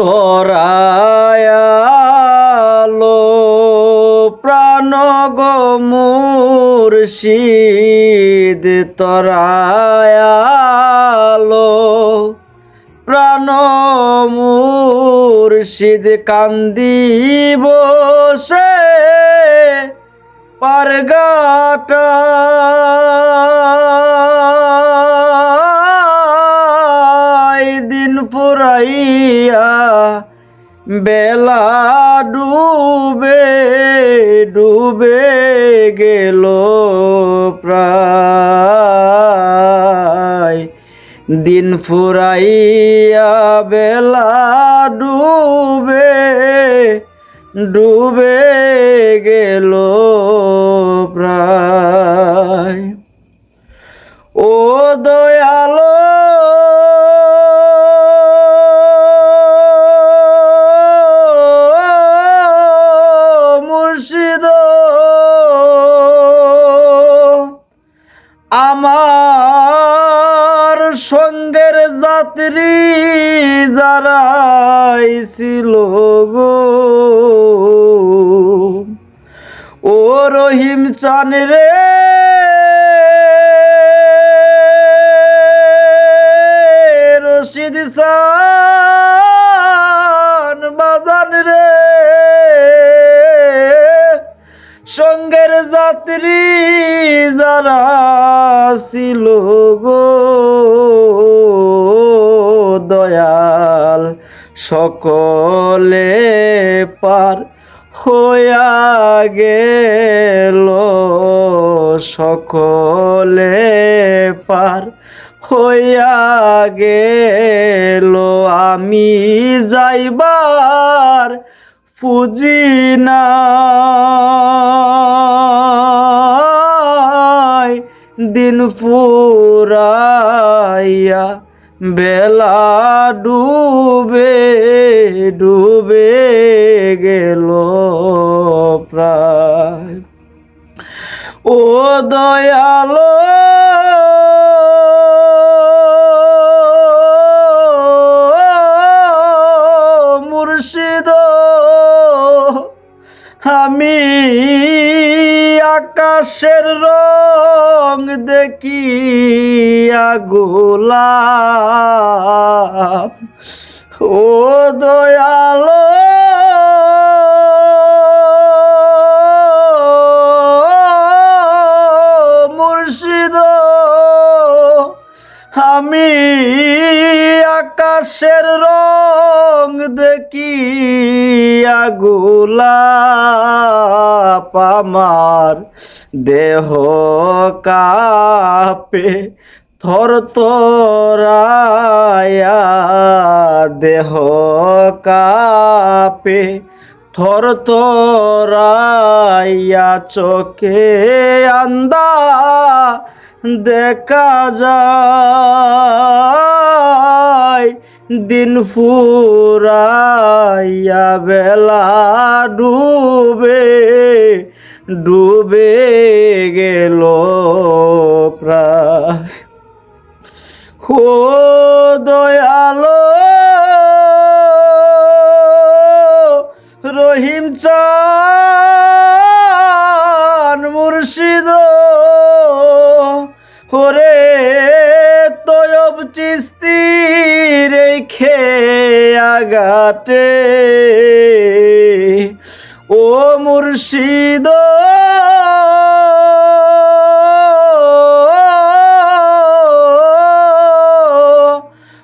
তরায়ালো প্রাণ গো মুর্শিদ তরায়ালো প্রাণ মুর্শিদ কান্দিব সে পারগাটা দিন পুরাইয়া বেলা ডুবে ডুবে গেল প্রায় দিন ফুরাইয়া বেলা ডুবে ডুবে গেল প্রায় ও দয়ালো মুর্শিদ আমার সঙ্গের যাত্রী যারাই ছিল গো ও রহিম চান রে রশিদ চান বাজান রে সঙ্গের যাত্রী যারা ছিল গো দয়াল সকলে পার হইয়া গেল সকলে পার হইয়া গেল আমি যাইবার পুঁজি নাই দিন পুরাইয়া বেলা ডুবে ডুবে গেল প্রায় ও দয়ালো মুর্শিদ আমি আকাশের রং দেখিয়া গোলাপ ও দয়ালো মুর্শিদ আমি আকাশের রং দেখিয়া গোলাপ আমার দেহ কাঁপে থরথরায়া দেহ কাঁপে থরথরায়া চোখে আন্দা দেখা যায় দিন ফুরাইয়া বেলা ডুবে ডুবে গেল প্রায় ও দয়ালো রহিম চান মুর্শিদ ওরে তয়ব চিস্তি রেখে আগাটে ও মুর্শিদ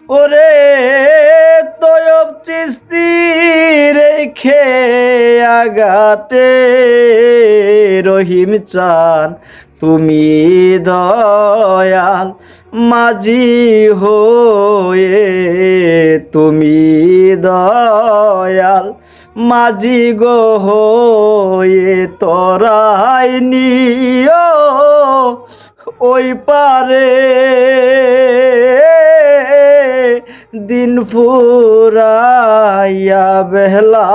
ওরে তয়ব চিস্তি রেখে আগাটে রহিম চান তুমি দয়াল মাঝি হয়ে তুমি দয়াল মাঝি গো হয়ে তরাই নিও ওই পারে দিন ফুরাইয়া বেলা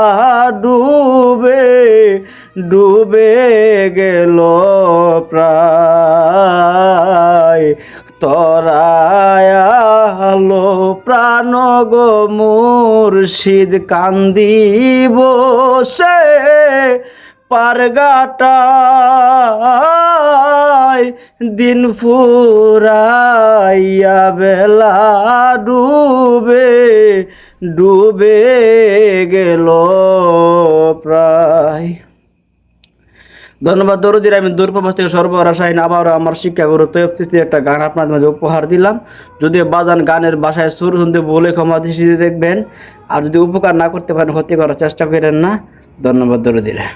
ডুবে ডুবে গেল প্রায় তরায়া আলো প্রাণ গো মুর্শিদ কান্দি বসে পারগাটায় দিন ফুরাইয়া বেলা ডুবে ডুবে গেল প্রায়। ধন্যবাদ দরদির। আমি দূরপ্রবাস থেকে সর্বহারা শাহিন আবারও আমার শিক্ষাগুরু তৈয়ব চিশতির একটা গান আপনাদের মাঝে উপহার দিলাম। যদিও বাজান গানের বাসায় সুর শুনতে বলে ক্ষমা দৃষ্টিতে দেখবেন, আর যদি উপকার না করতে পারেন ক্ষতি করার চেষ্টা করেন না। ধন্যবাদ দরদিরা।